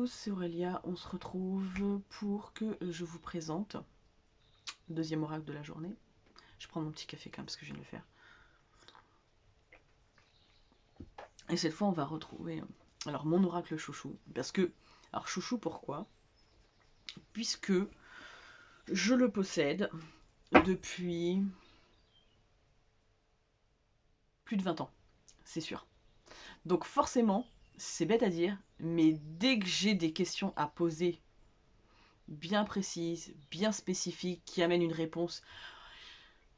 c'est Aurélia, on se retrouve pour que je vous présente le deuxième oracle de la journée. Je prends mon petit café quand même parce que je viens de le faire. Et cette fois on va retrouver alors mon oracle chouchou. Parce que, alors chouchou pourquoi? Puisque je le possède depuis plus de 20 ans, c'est sûr. Donc forcément, c'est bête à dire, mais dès que j'ai des questions à poser bien précises, bien spécifiques, qui amènent une réponse,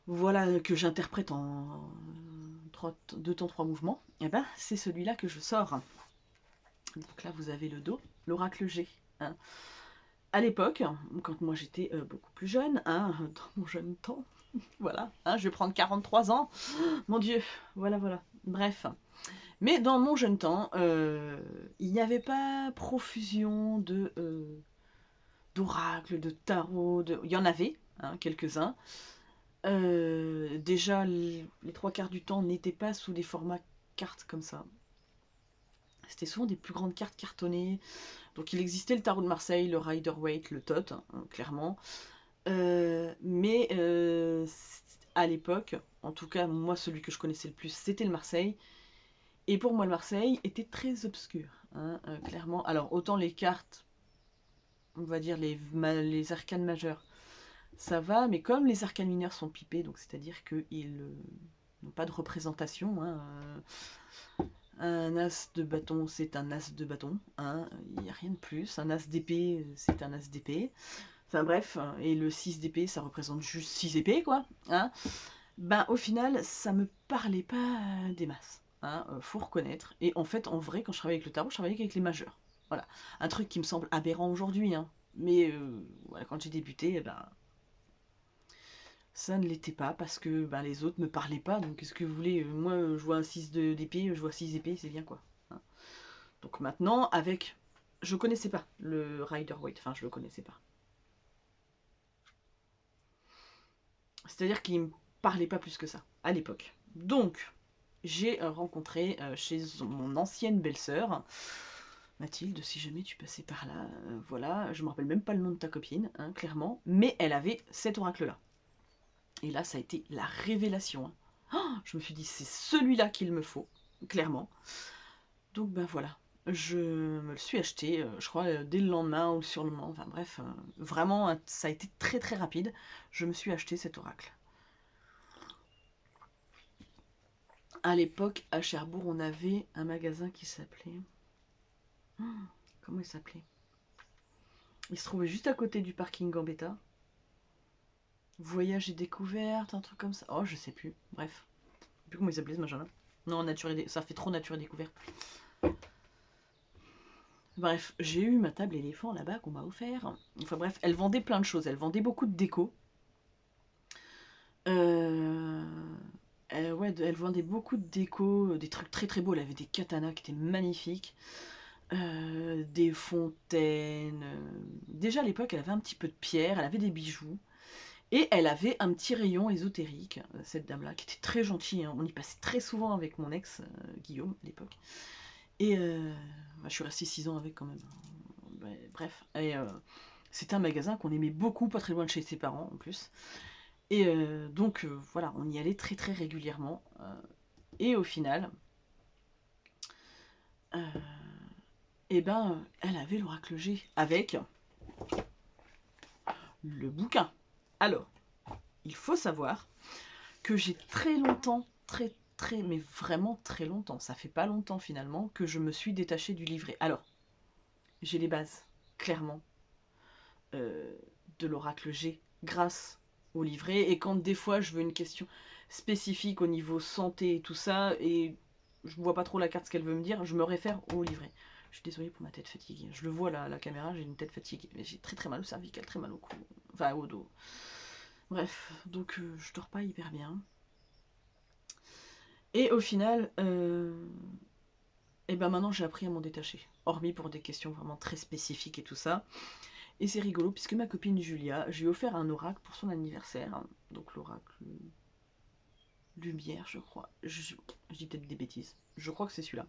voilà, que j'interprète en 2 temps 3 mouvements, et ben c'est celui-là que je sors. Donc là vous avez le dos, l'oracle G. Hein. À l'époque, quand moi j'étais beaucoup plus jeune, hein, dans mon jeune temps, voilà, hein, je vais prendre 43 ans, mon Dieu, voilà, bref. Mais dans mon jeune temps, il n'y avait pas profusion d'oracles, de tarot, il y en avait, hein, quelques-uns. Déjà, les 3 quarts du temps n'étaient pas sous des formats cartes comme ça. C'était souvent des plus grandes cartes cartonnées. Donc il existait le tarot de Marseille, le Rider-Waite, le Tot, hein, clairement. Mais à l'époque, en tout cas moi celui que je connaissais le plus, c'était le Marseille. Et pour moi le Marseille était très obscur, hein, clairement. Alors autant les cartes, on va dire les arcanes majeures, ça va, mais comme les arcanes mineures sont pipés, donc c'est-à-dire qu'ils n'ont pas de représentation, hein, un as de bâton, c'est un as de bâton, hein, il n'y a rien de plus. Un as d'épée, c'est un as d'épée. Enfin bref, et le 6 d'épée, ça représente juste 6 épées, quoi. Hein. Ben au final, ça me parlait pas des masses. Hein, faut reconnaître. Et en fait, en vrai, quand je travaillais avec le tarot, je travaillais avec les majeurs. Voilà. Un truc qui me semble aberrant aujourd'hui, hein. Mais voilà, quand j'ai débuté, eh ben, ça ne l'était pas parce que ben, les autres me parlaient pas. Donc qu'est-ce que vous voulez? Moi, je vois un 6 d'épée, je vois 6 épées, c'est bien quoi. Hein. Donc maintenant, avec. Je connaissais pas le Rider-Waite, enfin, je le connaissais pas. C'est-à-dire qu'il me parlait pas plus que ça, à l'époque. Donc, j'ai rencontré chez mon ancienne belle-sœur, Mathilde, si jamais tu passais par là, voilà, je me rappelle même pas le nom de ta copine, hein, clairement, mais elle avait cet oracle-là. Et là, ça a été la révélation. Hein. Oh, je me suis dit, c'est celui-là qu'il me faut, clairement. Donc ben voilà, je me le suis acheté, je crois, dès le lendemain ou le surlendemain, enfin bref, vraiment, ça a été très très rapide. Je me suis acheté cet oracle. À l'époque, à Cherbourg, on avait un magasin qui s'appelait... Oh, comment il s'appelait? Il se trouvait juste à côté du parking Gambetta. Voyage et découverte, un truc comme ça. Oh, je sais plus. Bref. Je sais plus comment il s'appelait ce machin-là. Non, ça fait trop nature et découverte. Bref, j'ai eu ma table éléphant là-bas qu'on m'a offert. Enfin bref, elle vendait plein de choses. Elle vendait beaucoup de déco. Ouais, elle vendait beaucoup de déco, des trucs très très beaux. Elle avait des katanas qui étaient magnifiques. Des fontaines. Déjà à l'époque, elle avait un petit peu de pierre, elle avait des bijoux. Et elle avait un petit rayon ésotérique, cette dame-là, qui était très gentille. Hein. On y passait très souvent avec mon ex, Guillaume, à l'époque. Et bah, je suis restée 6 ans avec quand même. Bref. Et c'était un magasin qu'on aimait beaucoup, pas très loin de chez ses parents en plus. Et donc voilà, on y allait très très régulièrement. Et au final, eh ben, elle avait l'oracle G avec le bouquin. Alors, il faut savoir que j'ai très longtemps, mais vraiment très longtemps, ça fait pas longtemps finalement, que je me suis détachée du livret. Alors, j'ai les bases, clairement, euh, de l'oracle G, grâce au livret, et quand des fois je veux une question spécifique au niveau santé et tout ça, et je vois pas trop la carte ce qu'elle veut me dire, je me réfère au livret. Je suis désolée pour ma tête fatiguée. Je le vois là, à la caméra, j'ai une tête fatiguée. Mais j'ai très très mal au cervical, très mal au cou. Enfin, au dos. Bref, donc je dors pas hyper bien. Et au final, et ben maintenant j'ai appris à m'en détacher. Hormis pour des questions vraiment très spécifiques et tout ça. Et c'est rigolo puisque ma copine Julia, je lui ai offert un oracle pour son anniversaire. Donc l'oracle lumière, je crois. Je dis peut-être des bêtises. Je crois que c'est celui-là.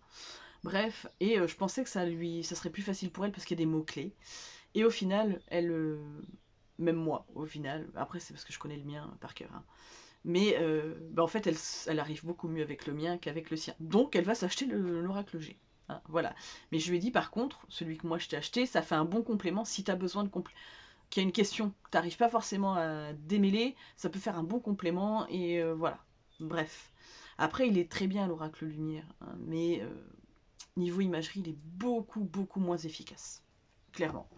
Bref, et je pensais que ça serait plus facile pour elle parce qu'il y a des mots-clés. Et au final, même moi, au final, après c'est parce que je connais le mien par cœur, hein. Mais en fait, elle arrive beaucoup mieux avec le mien qu'avec le sien. Donc, elle va s'acheter l'oracle G. Hein, voilà. Mais je lui ai dit, par contre, celui que moi je t'ai acheté, ça fait un bon complément. Si tu as besoin qu'il y a une question que tu n'arrives pas forcément à démêler, ça peut faire un bon complément. Et voilà. Bref. Après, il est très bien l'oracle lumière. Hein, mais niveau imagerie, il est beaucoup, beaucoup moins efficace. Clairement.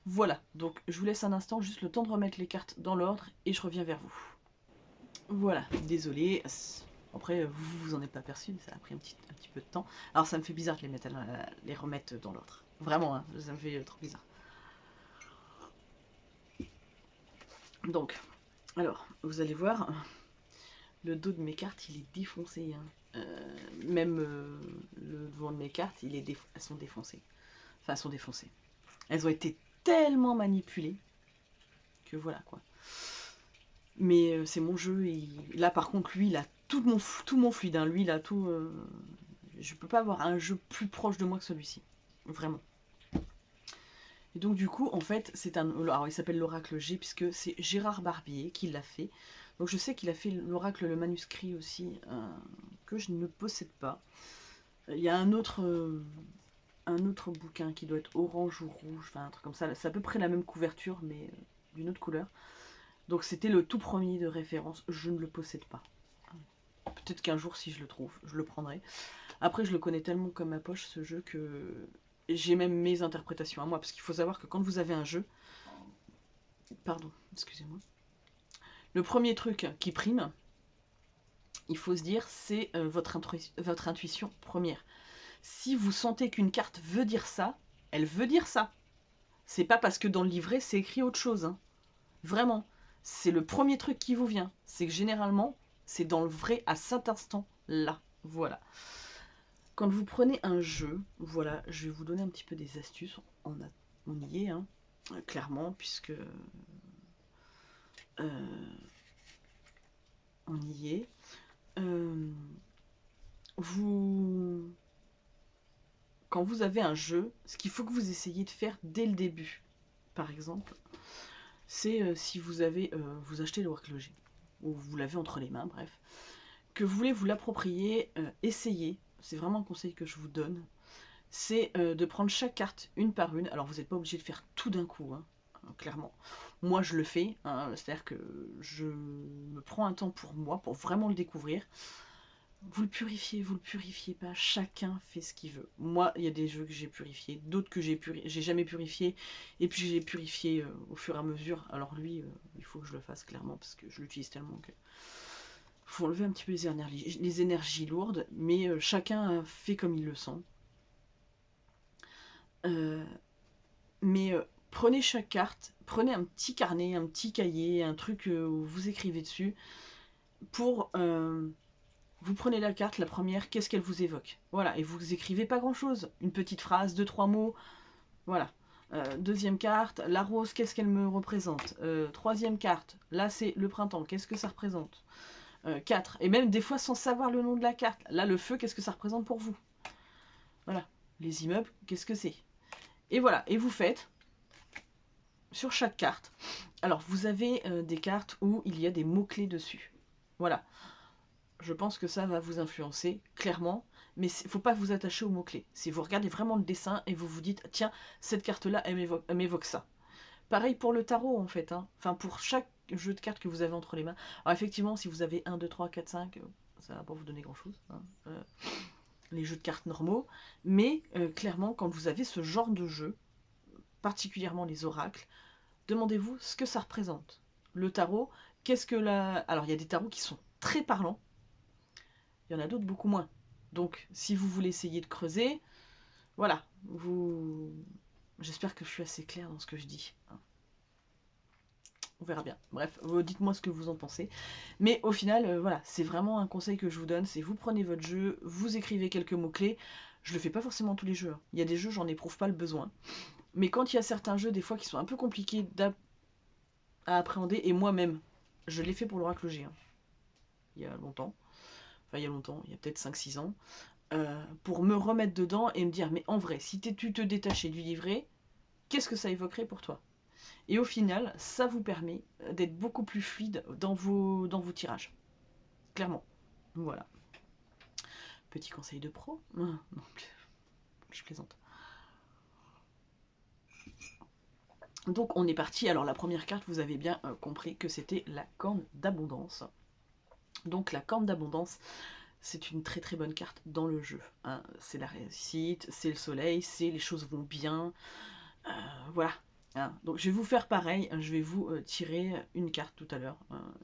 Voilà. Donc, je vous laisse un instant, juste le temps de remettre les cartes dans l'ordre. Et je reviens vers vous. Voilà, désolé. Après, vous vous en êtes pas aperçu, ça a pris un petit peu de temps. Alors ça me fait bizarre de les remettre dans l'ordre. Vraiment, hein, ça me fait trop bizarre. Donc, alors, vous allez voir, le dos de mes cartes, il est défoncé. Hein. Même le devant de mes cartes, elles sont défoncées. Enfin, elles sont défoncées. Elles ont été tellement manipulées que voilà, quoi. Mais c'est mon jeu, et là, par contre, lui, il a tout mon fluide. Hein. Lui, il a tout... Je peux pas avoir un jeu plus proche de moi que celui-ci. Vraiment. Et donc du coup, en fait, c'est un... Alors il s'appelle l'oracle G, puisque c'est Gérard Barbier qui l'a fait. Donc je sais qu'il a fait l'oracle, le manuscrit aussi, que je ne possède pas. Il y a un autre bouquin qui doit être orange ou rouge, enfin un truc comme ça. C'est à peu près la même couverture, mais d'une autre couleur. Donc c'était le tout premier de référence. Je ne le possède pas. Peut-être qu'un jour, si je le trouve, je le prendrai. Après, je le connais tellement comme ma poche, ce jeu, que j'ai même mes interprétations à moi. Parce qu'il faut savoir que quand vous avez un jeu... Pardon, excusez-moi. Le premier truc qui prime, il faut se dire, c'est votre intuition première. Si vous sentez qu'une carte veut dire ça, elle veut dire ça. C'est pas parce que dans le livret, c'est écrit autre chose. Hein. Vraiment. C'est le premier truc qui vous vient. C'est que généralement, c'est dans le vrai à cet instant-là. Voilà. Quand vous prenez un jeu, voilà, je vais vous donner un petit peu des astuces. On y est, hein, clairement, puisque on y est. Quand vous avez un jeu, ce qu'il faut que vous essayiez de faire dès le début, par exemple, c'est si vous achetez l'oracle G, ou vous l'avez entre les mains, bref, que vous voulez vous l'approprier, essayez, c'est vraiment un conseil que je vous donne, c'est de prendre chaque carte une par une. Alors vous n'êtes pas obligé de faire tout d'un coup, hein, clairement. Moi je le fais, hein, c'est-à-dire que je me prends un temps pour moi, pour vraiment le découvrir. Vous le purifiez pas, chacun fait ce qu'il veut. Moi, il y a des jeux que j'ai purifiés, d'autres que j'ai jamais purifié, et puis j'ai purifié au fur et à mesure. Alors lui, il faut que je le fasse clairement, parce que je l'utilise tellement que... faut enlever un petit peu les énergies lourdes, mais chacun fait comme il le sent. Mais prenez chaque carte, prenez un petit carnet, un petit cahier, un truc où vous écrivez dessus, pour... vous prenez la carte, la première, qu'est-ce qu'elle vous évoque? Voilà, et vous écrivez pas grand-chose. Une petite phrase, 2-3 mots, voilà. Deuxième carte, la rose, qu'est-ce qu'elle me représente? Troisième carte, là c'est le printemps, qu'est-ce que ça représente? 4, et même des fois sans savoir le nom de la carte. Là, le feu, qu'est-ce que ça représente pour vous? Voilà. Les immeubles, qu'est-ce que c'est? Et voilà, et vous faites sur chaque carte. Alors, vous avez des cartes où il y a des mots-clés dessus. Voilà. Je pense que ça va vous influencer, clairement. Mais il ne faut pas vous attacher aux mots-clés. Si vous regardez vraiment le dessin et vous vous dites, tiens, cette carte-là, elle m'évoque ça. Pareil pour le tarot, en fait. Hein. Enfin, pour chaque jeu de cartes que vous avez entre les mains. Alors, effectivement, si vous avez 1, 2, 3, 4, 5, ça ne va pas vous donner grand-chose. Hein. Les jeux de cartes normaux. Mais, clairement, quand vous avez ce genre de jeu, particulièrement les oracles, demandez-vous ce que ça représente. Le tarot, qu'est-ce que la... Alors, il y a des tarots qui sont très parlants. Il y en a d'autres beaucoup moins. Donc, si vous voulez essayer de creuser, voilà, j'espère que je suis assez claire dans ce que je dis. On verra bien. Bref, dites-moi ce que vous en pensez. Mais au final, voilà, c'est vraiment un conseil que je vous donne, c'est vous prenez votre jeu, vous écrivez quelques mots-clés. Je le fais pas forcément tous les jeux. Hein. Il y a des jeux, j'en éprouve pas le besoin. Mais quand il y a certains jeux, des fois, qui sont un peu compliqués à appréhender, et moi-même, je l'ai fait pour l'oracle G, hein, il y a longtemps. enfin il y a longtemps, il y a peut-être 5-6 ans, pour me remettre dedans et me dire, mais en vrai, si tu te détachais du livret, qu'est-ce que ça évoquerait pour toi? Et au final, ça vous permet d'être beaucoup plus fluide dans vos tirages. Clairement. Voilà. Petit conseil de pro. Non, je plaisante. Donc on est parti. Alors la première carte, vous avez bien compris que c'était la corne d'abondance. Donc la corne d'abondance, c'est une très très bonne carte dans le jeu. Hein. C'est la réussite, c'est le soleil, c'est les choses vont bien. Voilà. Hein. Donc je vais vous faire pareil, je vais vous tirer une carte tout à l'heure.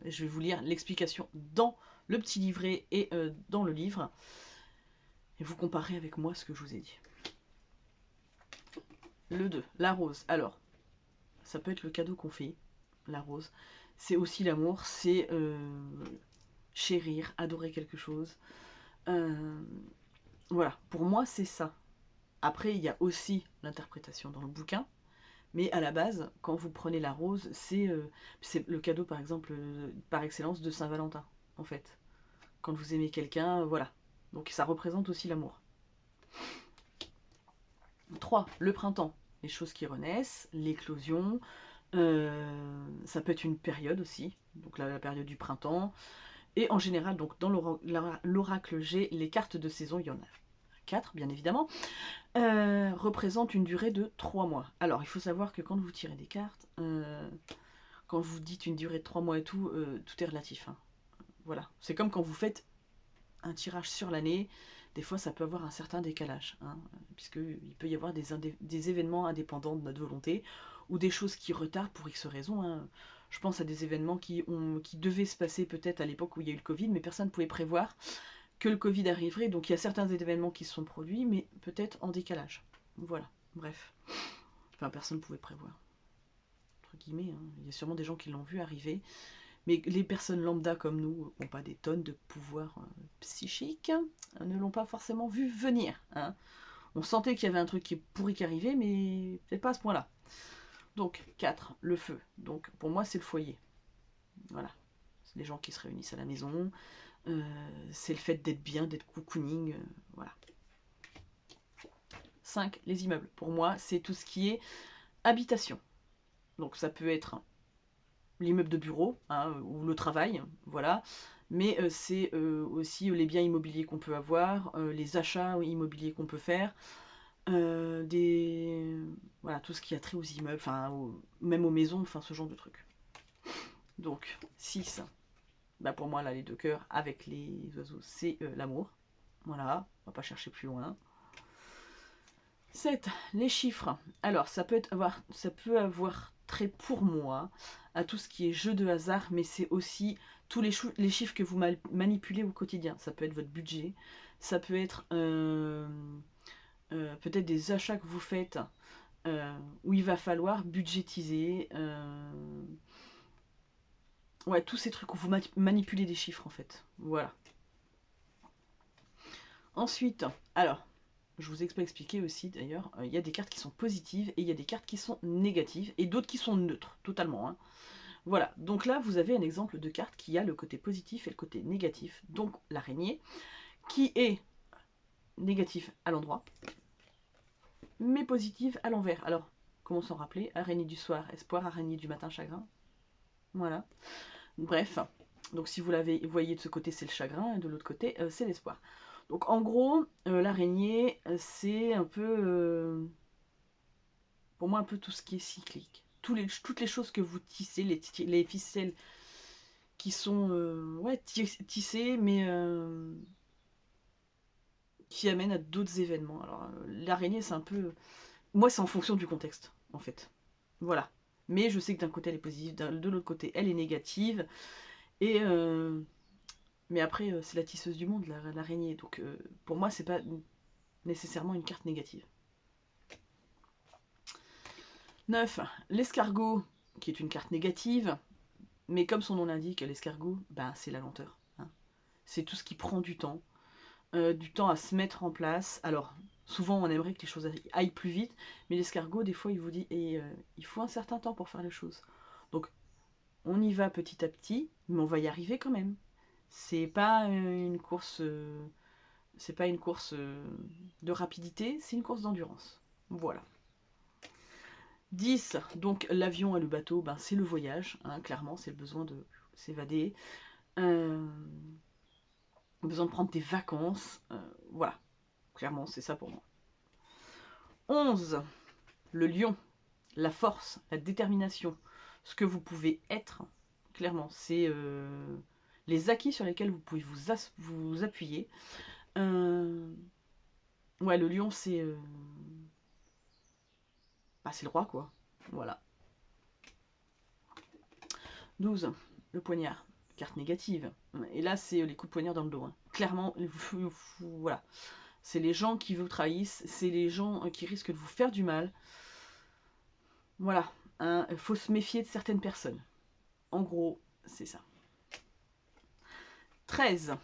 Et je vais vous lire l'explication dans le petit livret et dans le livre. Et vous comparez avec moi ce que je vous ai dit. Le 2, la rose. Alors, ça peut être le cadeau qu'on fait, la rose. C'est aussi l'amour, c'est chérir, adorer quelque chose. Voilà, pour moi c'est ça. Après, il y a aussi l'interprétation dans le bouquin, mais à la base, quand vous prenez la rose, c'est le cadeau par exemple par excellence de Saint-Valentin, en fait. Quand vous aimez quelqu'un, voilà. Donc ça représente aussi l'amour. 3, le printemps. Les choses qui renaissent, l'éclosion, ça peut être une période aussi, donc la période du printemps. Et en général, donc dans l'oracle G, les cartes de saison, il y en a 4 bien évidemment, représentent une durée de 3 mois. Alors il faut savoir que quand vous tirez des cartes, quand vous dites une durée de 3 mois et tout, tout est relatif. Hein. Voilà, c'est comme quand vous faites un tirage sur l'année, des fois ça peut avoir un certain décalage, hein, puisqu'il peut y avoir des événements indépendants de notre volonté, ou des choses qui retardent pour X raisons. Hein. Je pense à des événements qui devaient se passer peut-être à l'époque où il y a eu le Covid, mais personne ne pouvait prévoir que le Covid arriverait, donc il y a certains événements qui se sont produits, mais peut-être en décalage. Voilà, bref. Enfin, personne ne pouvait prévoir. Entre guillemets, hein. Il y a sûrement des gens qui l'ont vu arriver, mais les personnes lambda comme nous, qui n'ont pas des tonnes de pouvoir psychique, ne l'ont pas forcément vu venir. Hein. On sentait qu'il y avait un truc qui pourri qui arrivait, mais peut-être pas à ce point-là. Donc, 4, le feu. Donc, pour moi, c'est le foyer. Voilà. C'est les gens qui se réunissent à la maison. C'est le fait d'être bien, d'être cocooning. Voilà. 5, les immeubles. Pour moi, c'est tout ce qui est habitation. Donc, ça peut être l'immeuble de bureau, hein, ou le travail, voilà. Mais c'est aussi les biens immobiliers qu'on peut avoir, les achats immobiliers qu'on peut faire, voilà, tout ce qui a trait aux immeubles, enfin, même aux maisons, enfin, ce genre de trucs. Donc, 6, bah pour moi, là, les deux cœurs avec les oiseaux, c'est l'amour. Voilà, on va pas chercher plus loin. 7, les chiffres. Alors, ça peut avoir trait pour moi à tout ce qui est jeu de hasard, mais c'est aussi tous les chiffres que vous manipulez au quotidien. Ça peut être votre budget, ça peut être peut-être des achats que vous faites où il va falloir budgétiser. Ouais, tous ces trucs où vous manipulez des chiffres en fait. Voilà. Ensuite, alors, je vous ai pas expliqué aussi d'ailleurs, il y a des cartes qui sont positives et il y a des cartes qui sont négatives et d'autres qui sont neutres, totalement. Hein. Voilà, donc là vous avez un exemple de carte qui a le côté positif et le côté négatif, donc l'araignée, qui est négatif à l'endroit, mais positive à l'envers. Alors, comment s'en rappeler? Araignée du soir, espoir, araignée du matin, chagrin. Voilà. Bref, donc si vous voyez de ce côté, c'est le chagrin, et de l'autre côté, c'est l'espoir. Donc en gros, l'araignée, c'est un peu, pour moi, un peu tout ce qui est cyclique. Toutes les choses que vous tissez, les ficelles qui sont ouais, tissées, mais qui amènent à d'autres événements. Alors l'araignée, c'est un peu... Moi, c'est en fonction du contexte, en fait. Voilà. Mais je sais que d'un côté, elle est positive, de l'autre côté, elle est négative. Et... mais après, c'est la tisseuse du monde, l'araignée. Donc, pour moi, c'est pas nécessairement une carte négative. 9. L'escargot, qui est une carte négative. Mais comme son nom l'indique, l'escargot, ben, c'est la lenteur. Hein. C'est tout ce qui prend du temps à se mettre en place. Alors, souvent, on aimerait que les choses aillent plus vite. Mais l'escargot, des fois, il vous dit il faut un certain temps pour faire les choses. Donc, on y va petit à petit, mais on va y arriver quand même. C'est pas une course, c'est pas une course de rapidité, c'est une course d'endurance. Voilà. 10, donc l'avion et le bateau, ben, c'est le voyage, hein, clairement, c'est le besoin de s'évader, besoin de prendre des vacances, voilà, clairement, c'est ça pour moi. 11, le lion, la force, la détermination, ce que vous pouvez être, clairement, c'est les acquis sur lesquels vous pouvez vous appuyer. Ouais, le lion, bah, c'est le roi, quoi. Voilà. 12, le poignard, carte négative. Et là, c'est les coups de poignard dans le dos. Hein. Clairement, voilà. C'est les gens qui vous trahissent, c'est les gens qui risquent de vous faire du mal. Voilà. Hein, faut se méfier de certaines personnes. En gros, c'est ça. 13.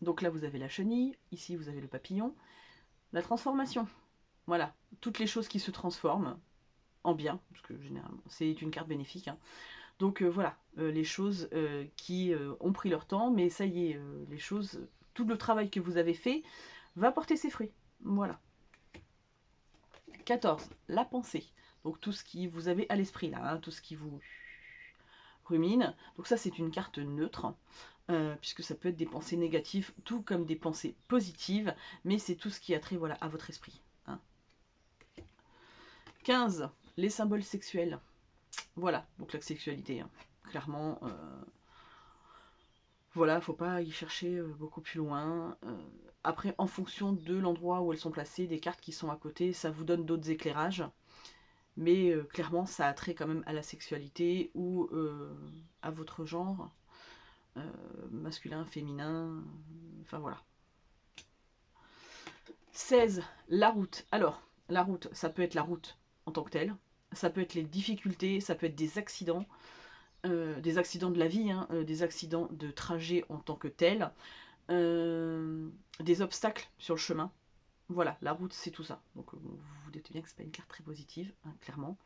Donc là, vous avez la chenille. Ici, vous avez le papillon. La transformation. Voilà. Toutes les choses qui se transforment en bien, parce que généralement, c'est une carte bénéfique. Hein. Donc voilà, les choses qui ont pris leur temps, mais ça y est, les choses, tout le travail que vous avez fait va porter ses fruits. Voilà. 14, la pensée. Donc tout ce qui vous avez à l'esprit là, hein, tout ce qui vous rumine. Donc ça c'est une carte neutre, puisque ça peut être des pensées négatives, tout comme des pensées positives, mais c'est tout ce qui a trait voilà, à votre esprit. Hein. 15, les symboles sexuels. Voilà, donc la sexualité, hein. Clairement, voilà, faut pas y chercher beaucoup plus loin. Après, en fonction de l'endroit où elles sont placées, des cartes qui sont à côté, ça vous donne d'autres éclairages. Mais clairement, ça a trait quand même à la sexualité ou à votre genre, masculin, féminin, enfin voilà. 16, la route. Alors, la route, ça peut être la route en tant que telle, ça peut être les difficultés, ça peut être des accidents de la vie, hein, des accidents de trajet en tant que tel, des obstacles sur le chemin. Voilà, la route, c'est tout ça. Donc vous vous doutez bien que c'est pas une carte très positive, hein, clairement.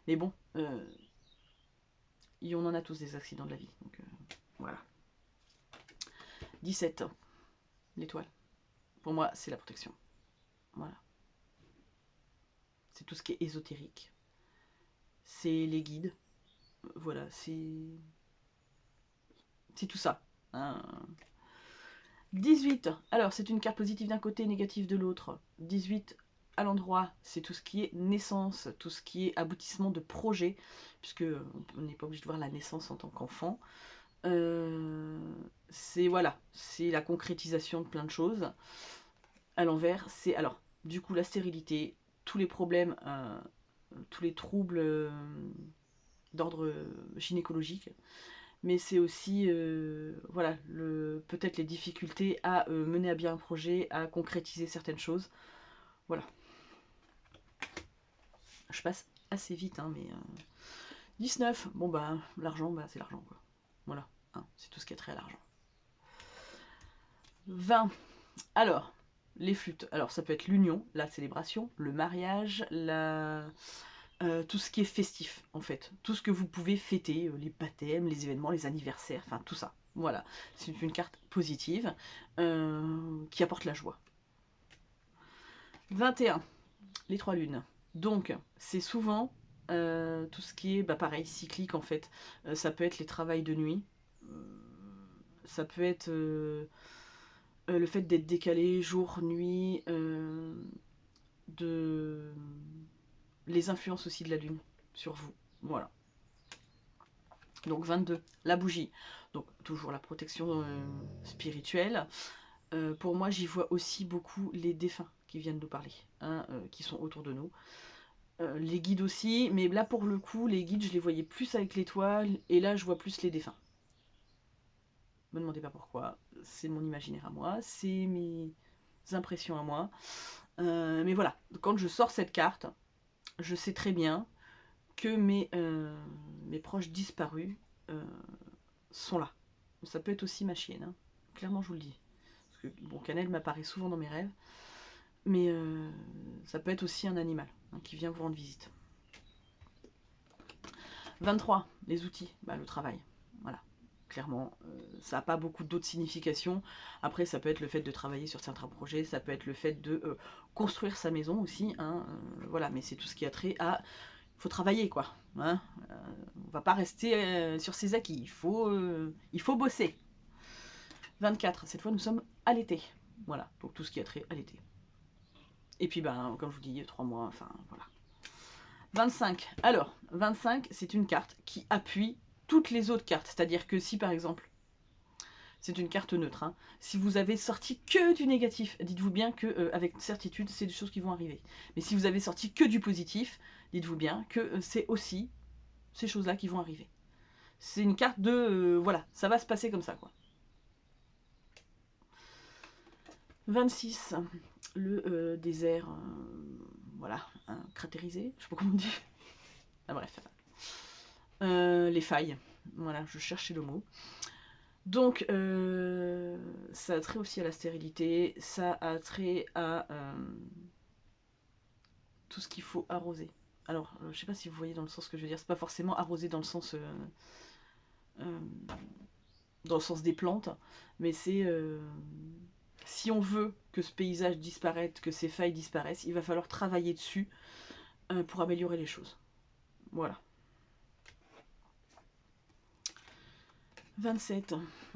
Mais bon, on en a tous des accidents de la vie. Donc voilà. 17, l'étoile. Pour moi, c'est la protection. Voilà. C'est tout ce qui est ésotérique. C'est les guides. Voilà, c'est tout ça. Hein. 18. Alors, c'est une carte positive d'un côté, négative de l'autre. 18 à l'endroit, c'est tout ce qui est naissance, tout ce qui est aboutissement de projet, puisque on n'est pas obligé de voir la naissance en tant qu'enfant. C'est voilà, c'est la concrétisation de plein de choses. À l'envers, c'est alors du coup la stérilité, tous les problèmes, tous les troubles d'ordre gynécologique, mais c'est aussi voilà, peut-être les difficultés à mener à bien un projet, à concrétiser certaines choses. Voilà. Je passe assez vite, hein, mais 19, bon bah l'argent, bah, c'est l'argent quoi. Voilà, hein, c'est tout ce qui est trait à l'argent. 20. Alors, les flûtes. Alors ça peut être l'union, la célébration, le mariage, tout ce qui est festif en fait. Tout ce que vous pouvez fêter, les baptêmes, les événements, les anniversaires, enfin tout ça. Voilà, c'est une carte positive qui apporte la joie. 21, les trois lunes. Donc, c'est souvent tout ce qui est, bah, pareil, cyclique en fait. Ça peut être les travails de nuit. Ça peut être le fait d'être décalé jour, nuit. De les influences aussi de la lune sur vous. Voilà. Donc 22, la bougie. Donc toujours la protection spirituelle. Pour moi, j'y vois aussi beaucoup les défunts qui viennent nous parler, hein, qui sont autour de nous. Les guides aussi, mais là pour le coup, les guides, je les voyais plus avec l'étoile, et là je vois plus les défunts. Ne me demandez pas pourquoi, c'est mon imaginaire à moi, c'est mes impressions à moi. Mais voilà, quand je sors cette carte, je sais très bien que mes proches disparus sont là. Ça peut être aussi ma chienne, hein. Clairement je vous le dis. Parce que bon, Cannelle m'apparaît souvent dans mes rêves, mais ça peut être aussi un animal hein, qui vient vous rendre visite. 23, les outils, bah, le travail. Voilà. clairement. Ça n'a pas beaucoup d'autres significations. Après, ça peut être le fait de travailler sur certains projets, ça peut être le fait de construire sa maison aussi, hein, voilà, mais c'est tout ce qui a trait à... Il faut travailler, quoi. Hein, on va pas rester sur ses acquis, il faut bosser. 24, cette fois nous sommes à l'été. Voilà, donc tout ce qui a trait à l'été. Et puis, ben, comme je vous dis, 3 mois, enfin, voilà. 25. Alors, 25, c'est une carte qui appuie toutes les autres cartes. C'est-à-dire que si, par exemple, c'est une carte neutre, hein, si vous avez sorti que du négatif, dites-vous bien que avec certitude, c'est des choses qui vont arriver. Mais si vous avez sorti que du positif, dites-vous bien que c'est aussi ces choses-là qui vont arriver. C'est une carte de... voilà, ça va se passer comme ça, quoi. 26. Le désert, voilà, hein, cratérisé, je sais pas comment on dit. Ah, bref. Les failles. Voilà, je cherchais le mot. Donc, ça a trait aussi à la stérilité, ça a trait à tout ce qu'il faut arroser. Alors, je sais pas si vous voyez dans le sens que je veux dire, c'est pas forcément arroser euh, dans le sens des plantes, mais c'est si on veut que ce paysage disparaisse, que ces failles disparaissent, il va falloir travailler dessus pour améliorer les choses. Voilà. 27.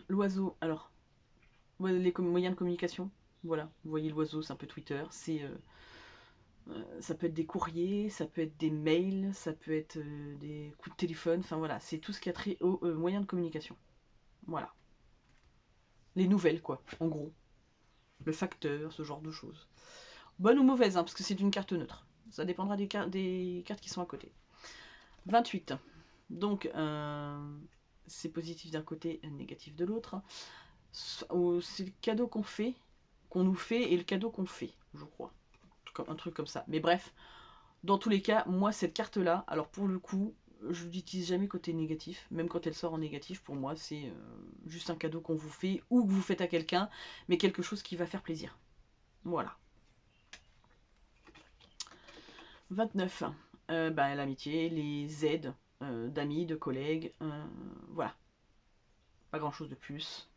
L'oiseau. Alors, les moyens de communication. Voilà, vous voyez l'oiseau, c'est un peu Twitter. Ça peut être des courriers, ça peut être des mails, ça peut être des coups de téléphone. Enfin voilà, c'est tout ce qui a trait aux moyens de communication. Voilà. Les nouvelles, quoi, en gros. Le facteur, ce genre de choses. Bonne ou mauvaise, hein, parce que c'est une carte neutre. Ça dépendra des cartes qui sont à côté. 28. Donc, c'est positif d'un côté, négatif de l'autre. C'est le cadeau qu'on fait, qu'on nous fait, et le cadeau qu'on fait, je crois. Un truc comme ça. Mais bref, dans tous les cas, moi, cette carte-là, alors pour le coup, je l'utilise jamais côté négatif. Même quand elle sort en négatif, pour moi, c'est juste un cadeau qu'on vous fait, ou que vous faites à quelqu'un, mais quelque chose qui va faire plaisir. Voilà. 29. L'amitié, les aides d'amis, de collègues, voilà. Pas grand chose de plus.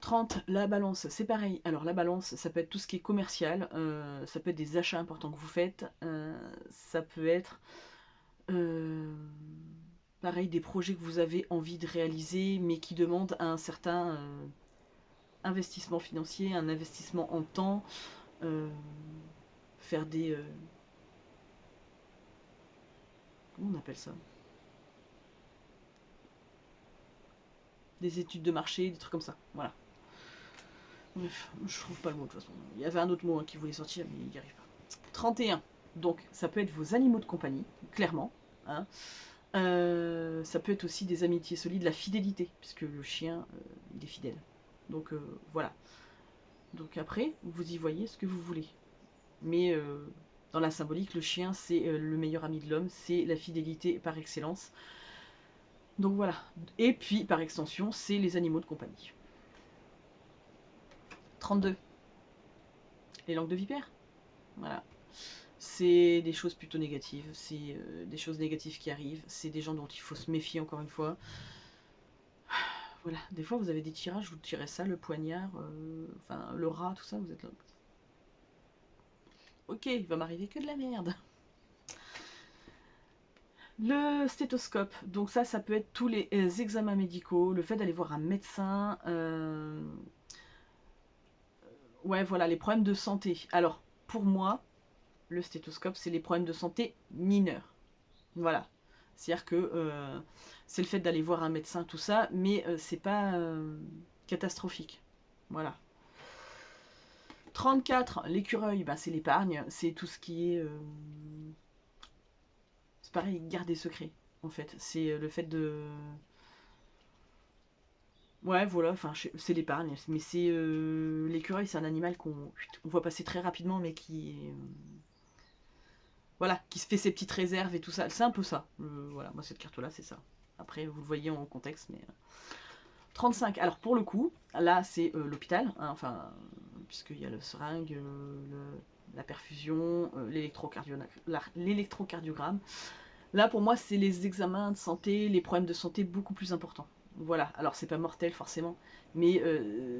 30, la balance, c'est pareil. Alors la balance, ça peut être tout ce qui est commercial, ça peut être des achats importants que vous faites, ça peut être pareil des projets que vous avez envie de réaliser, mais qui demandent un certain investissement financier, un investissement en temps, faire des... comment on appelle ça? Des études de marché, des trucs comme ça, voilà. Bref, je trouve pas le mot de toute façon. Il y avait un autre mot qui voulait sortir, mais il n'y arrive pas. 31. Donc, ça peut être vos animaux de compagnie, clairement. Hein. Ça peut être aussi des amitiés solides, la fidélité, puisque le chien, il est fidèle. Donc, voilà. Donc après, vous y voyez ce que vous voulez. Mais dans la symbolique, le chien, c'est le meilleur ami de l'homme, c'est la fidélité par excellence. Donc voilà. Et puis, par extension, c'est les animaux de compagnie. 32. Les langues de vipère. Voilà. C'est des choses plutôt négatives, c'est des choses négatives qui arrivent, c'est des gens dont il faut se méfier encore une fois. Voilà, des fois vous avez des tirages, vous tirez ça, le poignard, enfin le rat, tout ça, vous êtes là. Ok, il va m'arriver que de la merde. Le stéthoscope, donc ça peut être tous les examens médicaux, le fait d'aller voir un médecin, ouais voilà, les problèmes de santé. Alors, pour moi, le stéthoscope, c'est les problèmes de santé mineurs. Voilà. C'est-à-dire que c'est le fait d'aller voir un médecin, tout ça, mais c'est pas catastrophique. Voilà. 34, l'écureuil, ben, c'est l'épargne, c'est tout ce qui est... c'est pareil, garder secret, en fait. C'est le fait de... Ouais, voilà, enfin, c'est l'épargne, mais c'est... l'écureuil, c'est un animal qu'on voit passer très rapidement, mais qui est... voilà, qui se fait ses petites réserves et tout ça. C'est un peu ça. Voilà, moi, cette carte-là, c'est ça. Après, vous le voyez en contexte, mais... 35. Alors pour le coup, là c'est l'hôpital, hein, enfin, puisqu'il y a le seringue, la perfusion, l'électrocardiogramme. Là pour moi c'est les examens de santé, les problèmes de santé beaucoup plus importants. Voilà, alors c'est pas mortel forcément, mais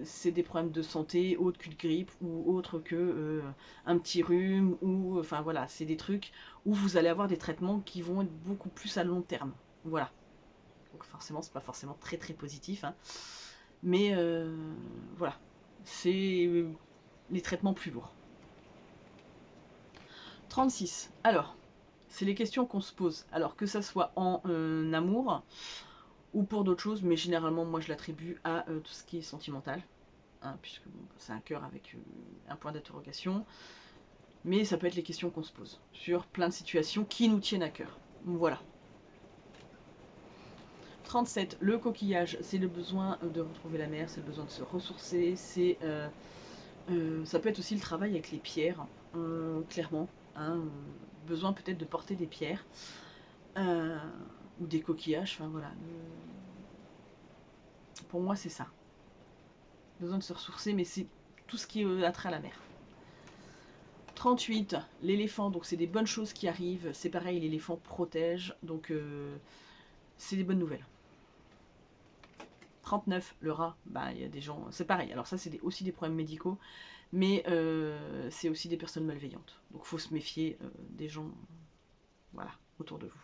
c'est des problèmes de santé autres qu'une grippe ou autre que un petit rhume, ou enfin voilà, c'est des trucs où vous allez avoir des traitements qui vont être beaucoup plus à long terme. Voilà. Donc forcément, c'est pas forcément très très positif, hein. Mais voilà, c'est les traitements plus lourds. 36. Alors, c'est les questions qu'on se pose. Alors que ça soit en amour ou pour d'autres choses, mais généralement moi je l'attribue à tout ce qui est sentimental, hein, puisque bon, c'est un cœur avec un point d'interrogation. Mais ça peut être les questions qu'on se pose sur plein de situations qui nous tiennent à cœur. Voilà. 37, le coquillage, c'est le besoin de retrouver la mer, c'est le besoin de se ressourcer, ça peut être aussi le travail avec les pierres, clairement, hein, besoin peut-être de porter des pierres, ou des coquillages, enfin voilà. Pour moi c'est ça, besoin de se ressourcer, mais c'est tout ce qui est attrait à la mer. 38, l'éléphant, donc c'est des bonnes choses qui arrivent, c'est pareil, l'éléphant protège, donc c'est des bonnes nouvelles. 39, le rat, bah il y a des gens, c'est pareil, alors ça c'est aussi des problèmes médicaux, mais c'est aussi des personnes malveillantes, donc faut se méfier des gens, voilà, autour de vous.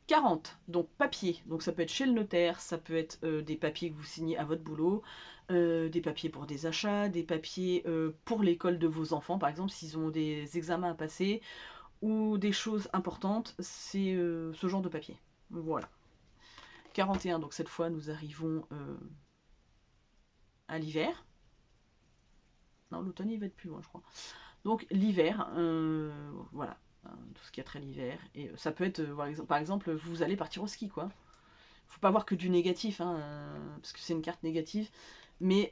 40, donc papier, donc ça peut être chez le notaire, ça peut être des papiers que vous signez à votre boulot, des papiers pour des achats, des papiers pour l'école de vos enfants, par exemple s'ils ont des examens à passer, ou des choses importantes, c'est ce genre de papier. Voilà. 41, donc cette fois nous arrivons à l'hiver. Non, l'automne il va être plus loin je crois. Donc l'hiver, voilà, tout ce qui a trait à l'hiver. Et ça peut être, par exemple, vous allez partir au ski, quoi. Faut pas voir que du négatif, hein, parce que c'est une carte négative, mais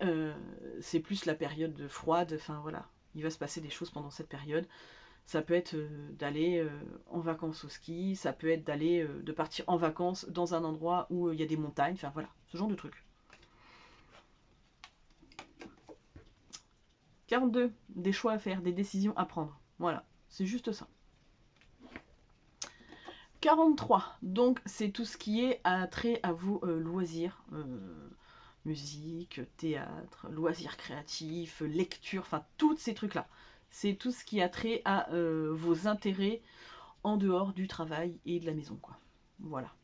c'est plus la période froide, enfin voilà. Il va se passer des choses pendant cette période. Ça peut être d'aller en vacances au ski, ça peut être de partir en vacances dans un endroit où il y a des montagnes, enfin voilà, ce genre de truc. 42, des choix à faire, des décisions à prendre. Voilà, c'est juste ça. 43, donc c'est tout ce qui est trait à vos loisirs, musique, théâtre, loisirs créatifs, lecture, enfin tous ces trucs-là. C'est tout ce qui a trait à vos intérêts en dehors du travail et de la maison, quoi. Voilà.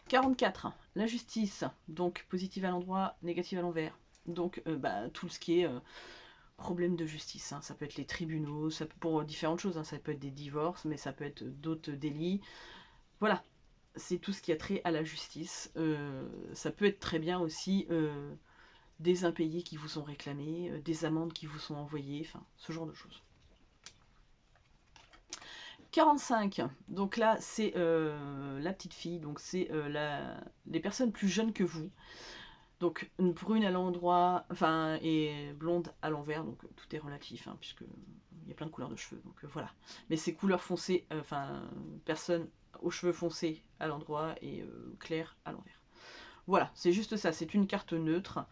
44, la justice, donc positive à l'endroit, négative à l'envers. Donc tout ce qui est problème de justice, hein. Ça peut être les tribunaux, ça peut, pour différentes choses, hein. Ça peut être des divorces, mais ça peut être d'autres délits. Voilà, c'est tout ce qui a trait à la justice. Ça peut être très bien aussi des impayés qui vous sont réclamés, des amendes qui vous sont envoyées, enfin, ce genre de choses. 45, donc là c'est la petite fille, donc c'est les personnes plus jeunes que vous. Donc une brune à l'endroit, enfin, et blonde à l'envers, donc tout est relatif, hein, puisque il y a plein de couleurs de cheveux, donc voilà. Mais c'est couleur foncée, enfin, personne aux cheveux foncés à l'endroit et clair à l'envers. Voilà, c'est juste ça, c'est une carte neutre.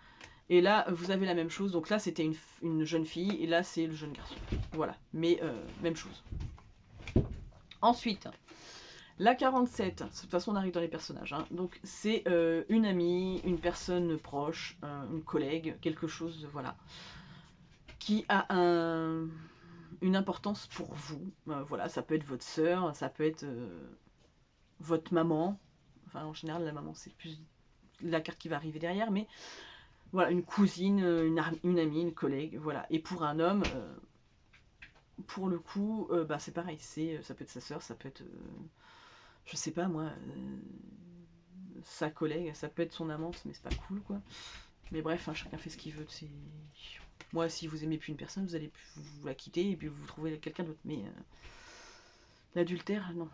Et là, vous avez la même chose, donc là c'était une jeune fille, et là c'est le jeune garçon. Voilà, mais même chose. Ensuite, la 47, de toute façon on arrive dans les personnages, hein. Donc c'est une amie, une personne proche, une collègue, quelque chose, voilà, qui a une importance pour vous. Voilà, ça peut être votre sœur, ça peut être votre maman. Enfin, en général, la maman, c'est plus la carte qui va arriver derrière, mais voilà, une cousine, une amie, une collègue, voilà. Et pour un homme, pour le coup, c'est pareil, ça peut être sa sœur, ça peut être, je sais pas moi, sa collègue, ça peut être son amante, mais c'est pas cool, quoi. Mais bref, hein, chacun fait ce qu'il veut. Moi, si vous aimez plus une personne, vous allez vous la quitter et puis vous trouvez quelqu'un d'autre. Mais l'adultère, non.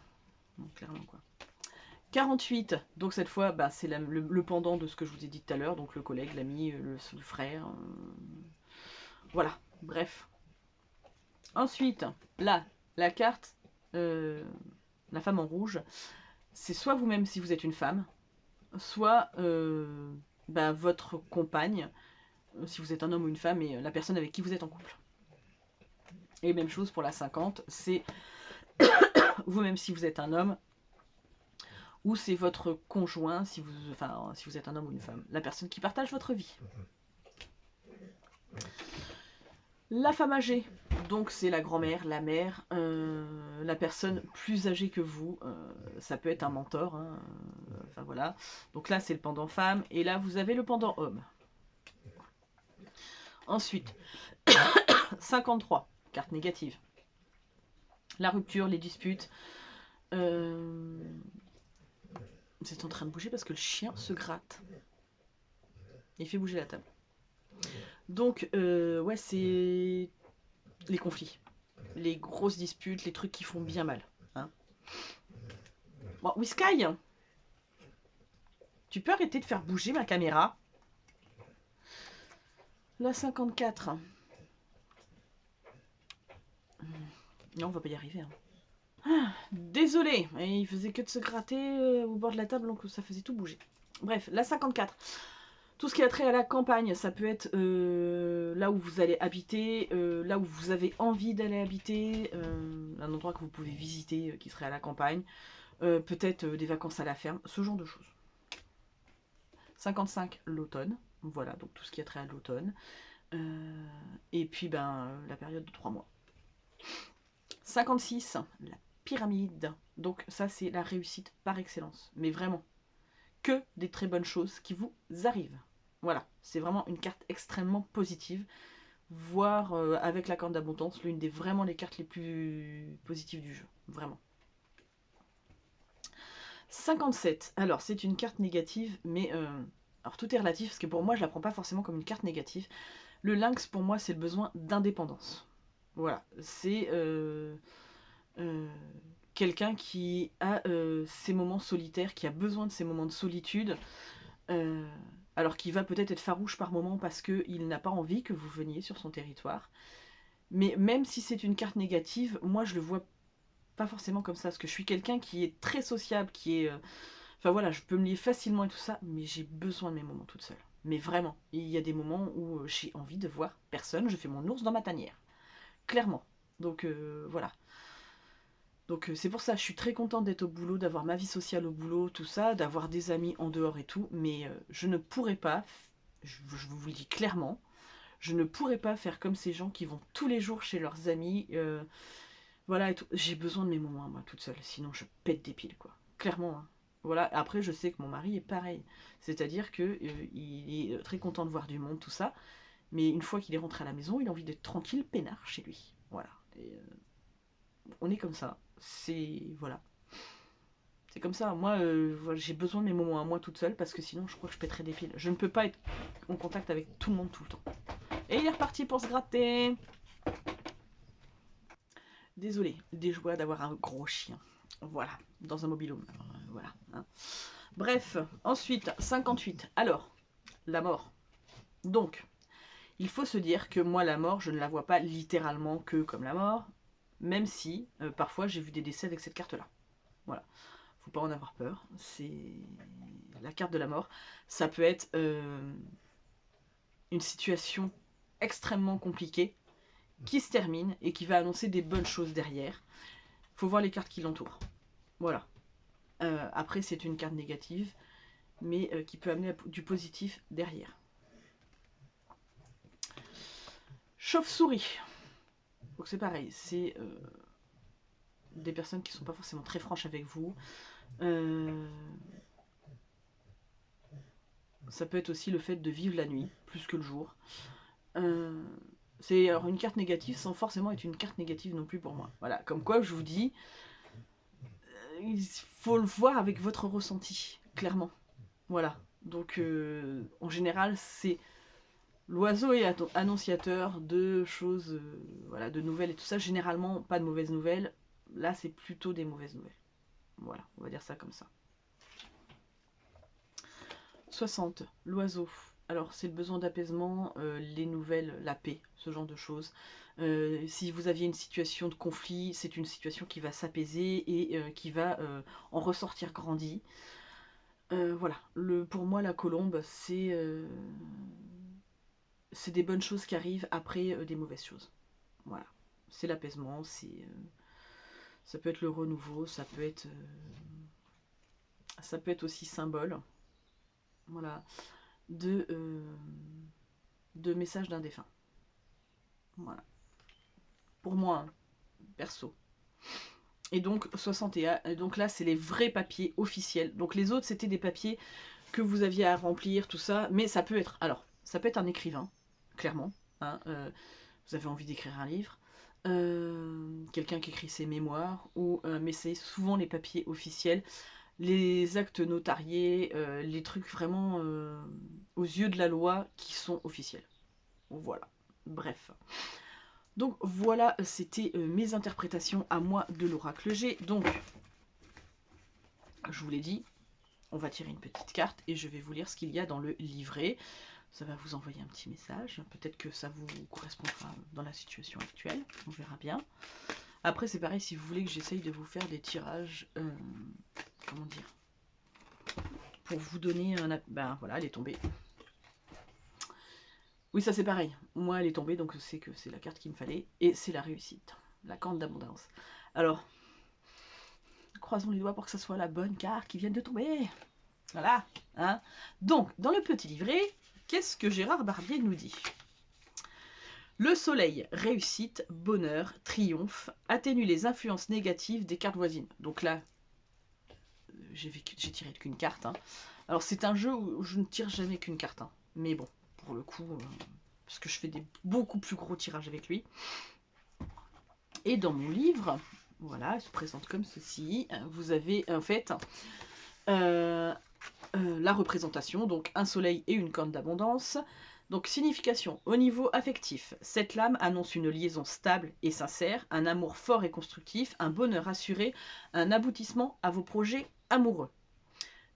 Non, clairement, quoi. 48, donc cette fois, c'est le pendant de ce que je vous ai dit tout à l'heure, donc le collègue, l'ami, le frère. Voilà, bref. Ensuite, là, la carte, la femme en rouge, c'est soit vous-même si vous êtes une femme, soit votre compagne, si vous êtes un homme ou une femme, et la personne avec qui vous êtes en couple. Et même chose pour la 50, c'est vous-même si vous êtes un homme, ou c'est votre conjoint, si vous, enfin, si vous êtes un homme ou une femme, la personne qui partage votre vie. La femme âgée, donc c'est la grand-mère, la mère, la personne plus âgée que vous, ça peut être un mentor, hein, enfin voilà. Donc là c'est le pendant femme, et là vous avez le pendant homme. Ensuite, 53, carte négative. La rupture, les disputes. Vous êtes en train de bouger parce que le chien se gratte. Il fait bouger la table. Donc, ouais, c'est les conflits. Les grosses disputes, les trucs qui font bien mal. Hein. Bon, Whisky, tu peux arrêter de faire bouger ma caméra? La 54. Non, on va pas y arriver. Hein. Ah, désolé, il faisait que de se gratter au bord de la table, donc ça faisait tout bouger. Bref, la 54. Tout ce qui a trait à la campagne, ça peut être là où vous allez habiter, là où vous avez envie d'aller habiter, un endroit que vous pouvez visiter qui serait à la campagne, peut-être des vacances à la ferme, ce genre de choses. 55, l'automne, voilà, donc tout ce qui a trait à l'automne. Et puis la période de 3 mois. 56, la pyramide, donc ça c'est la réussite par excellence, mais vraiment, que des très bonnes choses qui vous arrivent. Voilà, c'est vraiment une carte extrêmement positive, voire avec la carte d'abondance, l'une des vraiment les cartes les plus positives du jeu, vraiment. 57, alors c'est une carte négative, mais alors tout est relatif, parce que pour moi je la prends pas forcément comme une carte négative. Le lynx pour moi c'est le besoin d'indépendance. Voilà, c'est quelqu'un qui a ses moments solitaires, qui a besoin de ses moments de solitude, alors qu'il va peut-être être farouche par moment parce qu'il n'a pas envie que vous veniez sur son territoire. Mais même si c'est une carte négative, moi je le vois pas forcément comme ça, parce que je suis quelqu'un qui est très sociable, qui est... Enfin voilà, je peux me lier facilement et tout ça, mais j'ai besoin de mes moments toute seule. Mais vraiment, il y a des moments où j'ai envie de voir personne, je fais mon ours dans ma tanière. Clairement. Donc voilà. Donc c'est pour ça, je suis très contente d'être au boulot, d'avoir ma vie sociale au boulot, tout ça, d'avoir des amis en dehors et tout, mais je ne pourrais pas, je vous le dis clairement, je ne pourrais pas faire comme ces gens qui vont tous les jours chez leurs amis, voilà et tout. J'ai besoin de mes moments à moi toute seule, sinon je pète des piles quoi. Clairement. Hein. Voilà. Après, je sais que mon mari est pareil, c'est-à-dire que il est très content de voir du monde, tout ça, mais une fois qu'il est rentré à la maison, il a envie d'être tranquille, peinard chez lui. Voilà. Et, on est comme ça. C'est voilà. C'est comme ça. Moi, voilà, j'ai besoin de mes moments à moi toute seule parce que sinon, je crois que je pèterais des piles. Je ne peux pas être en contact avec tout le monde tout le temps. Et il est reparti pour se gratter. Désolé, des joies d'avoir un gros chien. Voilà, dans un mobil-home. Voilà. Hein. Bref, ensuite, 58. Alors, la mort. Donc, il faut se dire que moi, la mort, je ne la vois pas littéralement que comme la mort, même si parfois j'ai vu des décès avec cette carte-là. Voilà. Faut pas en avoir peur. C'est la carte de la mort. Ça peut être une situation extrêmement compliquée qui se termine et qui va annoncer des bonnes choses derrière. Faut voir les cartes qui l'entourent. Voilà. Après, c'est une carte négative, mais qui peut amener du positif derrière. Chauve-souris. Donc c'est pareil, c'est des personnes qui ne sont pas forcément très franches avec vous. Ça peut être aussi le fait de vivre la nuit, plus que le jour. C'est alors une carte négative sans forcément être une carte négative non plus pour moi. Voilà, comme quoi je vous dis, il faut le voir avec votre ressenti, clairement. Voilà, donc en général c'est l'oiseau est annonciateur de choses, voilà, de nouvelles et tout ça. Généralement pas de mauvaises nouvelles. Là c'est plutôt des mauvaises nouvelles. Voilà, on va dire ça comme ça. 60, l'oiseau. Alors, c'est le besoin d'apaisement, les nouvelles, la paix, ce genre de choses. Si vous aviez une situation de conflit, c'est une situation qui va s'apaiser et qui va en ressortir grandie. Voilà, pour moi, la colombe, c'est des bonnes choses qui arrivent après des mauvaises choses. Voilà, c'est l'apaisement, ça peut être le renouveau, ça peut être Ça peut être aussi symbole, voilà, de message d'un défunt. Voilà. Pour moi, hein, perso. Et donc 61, donc là c'est les vrais papiers officiels. Donc les autres c'était des papiers que vous aviez à remplir, tout ça. Mais ça peut être, alors, ça peut être un écrivain, clairement. Hein, vous avez envie d'écrire un livre. Quelqu'un qui écrit ses mémoires. Mais c'est souvent les papiers officiels. Les actes notariés, les trucs vraiment aux yeux de la loi qui sont officiels. Voilà. Bref. Donc voilà, c'était mes interprétations à moi de l'oracle G. Donc, je vous l'ai dit, on va tirer une petite carte et je vais vous lire ce qu'il y a dans le livret. Ça va vous envoyer un petit message. Peut-être que ça vous correspondra dans la situation actuelle. On verra bien. Après, c'est pareil, si vous voulez que j'essaye de vous faire des tirages, comment dire, pour vous donner un... Ben voilà, elle est tombée. Oui, ça c'est pareil. Moi, elle est tombée, donc je sais que c'est la carte qu'il me fallait. Et c'est la réussite. La carte d'abondance. Alors, croisons les doigts pour que ce soit la bonne carte qui vienne de tomber. Voilà. Hein. Donc, dans le petit livret, qu'est-ce que Gérard Barbier nous dit? Le soleil, réussite, bonheur, triomphe, atténue les influences négatives des cartes voisines. Donc là, j'ai tiré qu'une carte. Hein. Alors c'est un jeu où je ne tire jamais qu'une carte. Hein. Mais bon, pour le coup, parce que je fais des beaucoup plus gros tirages avec lui. Et dans mon livre, voilà, il se présente comme ceci. Vous avez en fait la représentation, donc un soleil et une corne d'abondance. Donc signification, au niveau affectif, cette lame annonce une liaison stable et sincère, un amour fort et constructif, un bonheur assuré, un aboutissement à vos projets amoureux.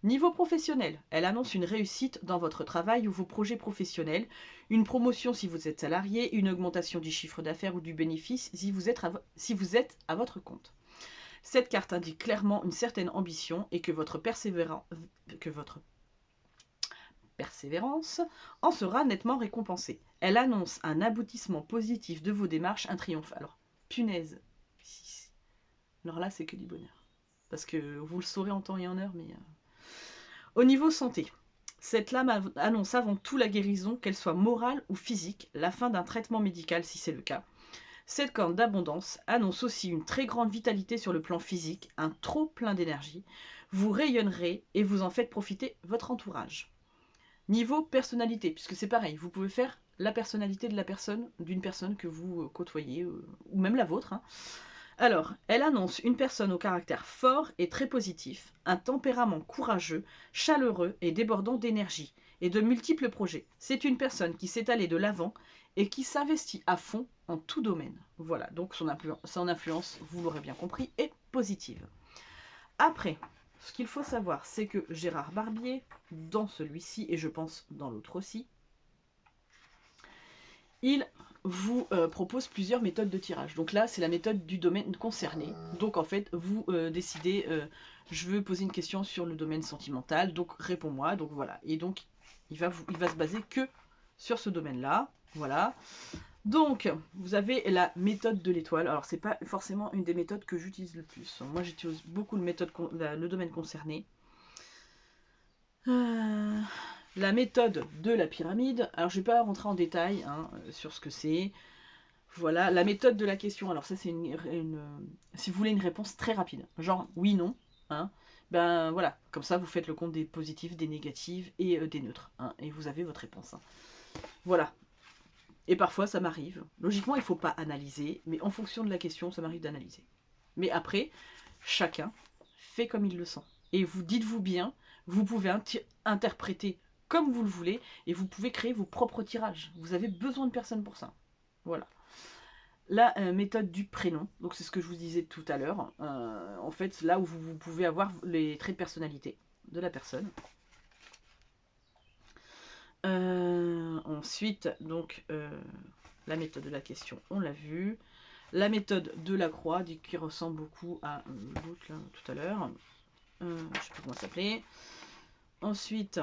Niveau professionnel, elle annonce une réussite dans votre travail ou vos projets professionnels, une promotion si vous êtes salarié, une augmentation du chiffre d'affaires ou du bénéfice si vous êtes à votre compte. Cette carte indique clairement une certaine ambition et que votre persévérance en sera nettement récompensée. Elle annonce un aboutissement positif de vos démarches, un triomphe. Alors, punaise. Alors là, c'est que du bonheur. Parce que vous le saurez en temps et en heure, mais... Au niveau santé, cette lame annonce avant tout la guérison, qu'elle soit morale ou physique, la fin d'un traitement médical si c'est le cas. Cette corne d'abondance annonce aussi une très grande vitalité sur le plan physique, un trop plein d'énergie. Vous rayonnerez et vous en faites profiter votre entourage. Niveau personnalité, puisque c'est pareil, vous pouvez faire la personnalité de la personne, d'une personne que vous côtoyez, ou même la vôtre. Hein. Alors, elle annonce une personne au caractère fort et très positif, un tempérament courageux, chaleureux et débordant d'énergie, et de multiples projets. C'est une personne qui s'est allée de l'avant et qui s'investit à fond en tout domaine. Voilà, donc son influence, vous l'aurez bien compris, est positive. Après, ce qu'il faut savoir, c'est que Gérard Barbier, dans celui-ci, et je pense dans l'autre aussi, il vous propose plusieurs méthodes de tirage. Donc là, c'est la méthode du domaine concerné. Donc en fait, vous décidez, je veux poser une question sur le domaine sentimental, donc réponds-moi. Donc voilà. Et donc, il va se baser que sur ce domaine-là. Voilà. Donc, vous avez la méthode de l'étoile. Alors, c'est pas forcément une des méthodes que j'utilise le plus. Moi, j'utilise beaucoup le domaine concerné. La méthode de la pyramide. Alors, je ne vais pas rentrer en détail hein, sur ce que c'est. Voilà, la méthode de la question. Alors, ça, c'est si vous voulez une réponse très rapide. Genre, oui, non. Hein, ben voilà, comme ça, vous faites le compte des positifs, des négatifs et des neutres. Hein, et vous avez votre réponse. Hein. Voilà. Et parfois, ça m'arrive. Logiquement, il ne faut pas analyser, mais en fonction de la question, ça m'arrive d'analyser. Mais après, chacun fait comme il le sent. Et vous dites-vous bien, vous pouvez interpréter comme vous le voulez, et vous pouvez créer vos propres tirages. Vous avez besoin de personne pour ça. Voilà. La méthode du prénom, donc c'est ce que je vous disais tout à l'heure. En fait, là où vous pouvez avoir les traits de personnalité de la personne. Ensuite, donc, la méthode de la question, on l'a vu. La méthode de la croix, qui ressemble beaucoup à l'autre là tout à l'heure. Je ne sais plus comment ça s'appelait. Ensuite,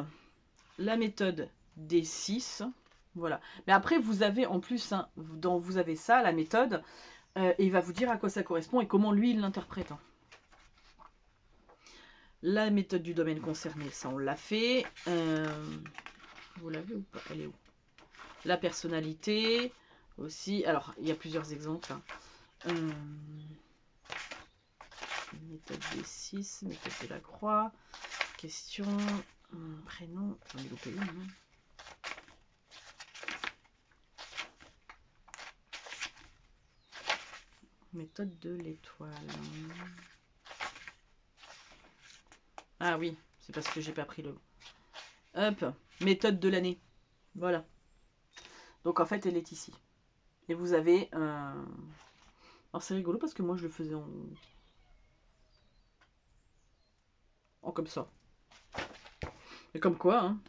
la méthode des 6. Voilà. Mais après, vous avez en plus, hein, vous avez ça, la méthode, et il va vous dire à quoi ça correspond et comment lui, il l'interprète. Hein. La méthode du domaine concerné, ça on l'a fait. Vous l'avez ou pas? Elle est où? La personnalité aussi. Alors, il y a plusieurs exemples. Méthode des 6, méthode de la croix. Question, prénom. J'en ai loupé une. Hein. Méthode de l'étoile. Ah oui, c'est parce que j'ai pas pris le... Hop, méthode de l'année. Voilà. Donc en fait, elle est ici. Et vous avez un... Alors c'est rigolo parce que moi je le faisais en comme ça. Et comme quoi, hein.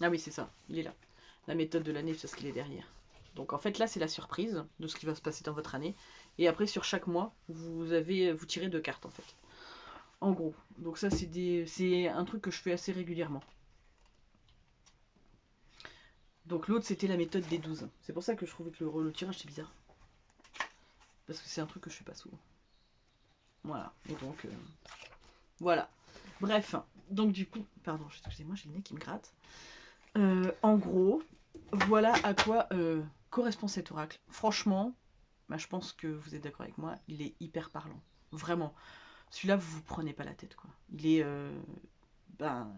Ah oui, c'est ça, il est là. La méthode de l'année, c'est ce qu'il est derrière. Donc en fait là, c'est la surprise de ce qui va se passer dans votre année. Et après, sur chaque mois, vous tirez 2 cartes en fait. En gros. Donc ça, c'est un truc que je fais assez régulièrement. Donc l'autre, c'était la méthode des 12. C'est pour ça que je trouvais que le tirage, c'est bizarre. Parce que c'est un truc que je fais pas souvent. Voilà. Et donc, voilà. Bref. Donc du coup, pardon, excusez-moi, j'ai le nez qui me gratte. En gros, voilà à quoi correspond cet oracle. Franchement, bah, je pense que vous êtes d'accord avec moi, il est hyper parlant. Vraiment. Celui-là, vous vous prenez pas la tête, quoi. Il est... ben,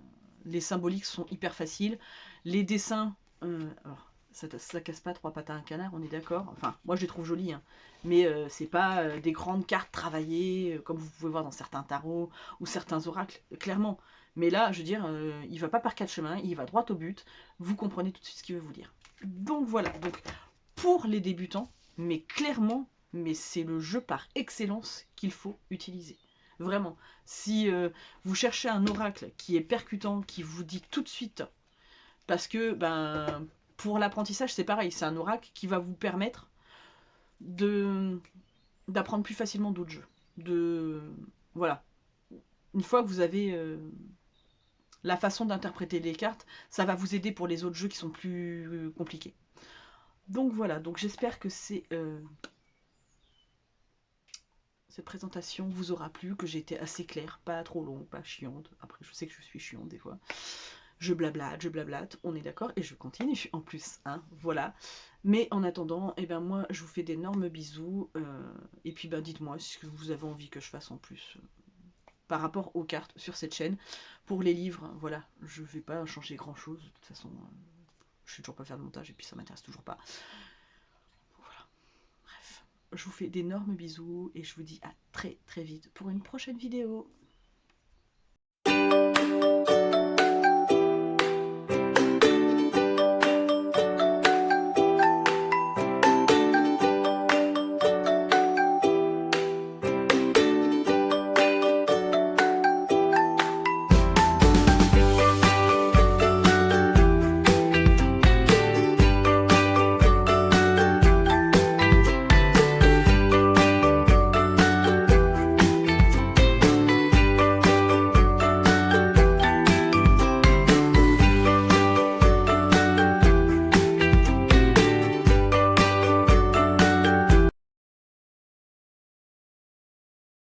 les symboliques sont hyper faciles. Les dessins... alors, ça casse pas trois pattes à un canard, on est d'accord. Enfin, moi je les trouve jolis, hein. Mais c'est pas des grandes cartes travaillées, comme vous pouvez voir dans certains tarots ou certains oracles, clairement. Mais là, je veux dire, il va pas par quatre chemins, il va droit au but. Vous comprenez tout de suite ce qu'il veut vous dire. Donc voilà. Donc pour les débutants, mais clairement, mais c'est le jeu par excellence qu'il faut utiliser. Vraiment. Si vous cherchez un oracle qui est percutant, qui vous dit tout de suite, parce que ben pour l'apprentissage c'est pareil, c'est un oracle qui va vous permettre de d'apprendre plus facilement d'autres jeux. Voilà. Une fois que vous avez la façon d'interpréter les cartes, ça va vous aider pour les autres jeux qui sont plus compliqués. Donc voilà, donc j'espère que cette présentation vous aura plu, que j'ai été assez claire, pas trop long, pas chiante. Après, je sais que je suis chiante des fois. Je blablate, on est d'accord, et je continue en plus, hein, voilà. Mais en attendant, eh ben moi, je vous fais d'énormes bisous, et puis ben dites-moi ce que vous avez envie que je fasse en plus par rapport aux cartes sur cette chaîne. Pour les livres, voilà, je vais pas changer grand-chose, de toute façon, je sais toujours pas faire de montage, et puis ça m'intéresse toujours pas. Voilà, bref, je vous fais d'énormes bisous, et je vous dis à très très vite pour une prochaine vidéo.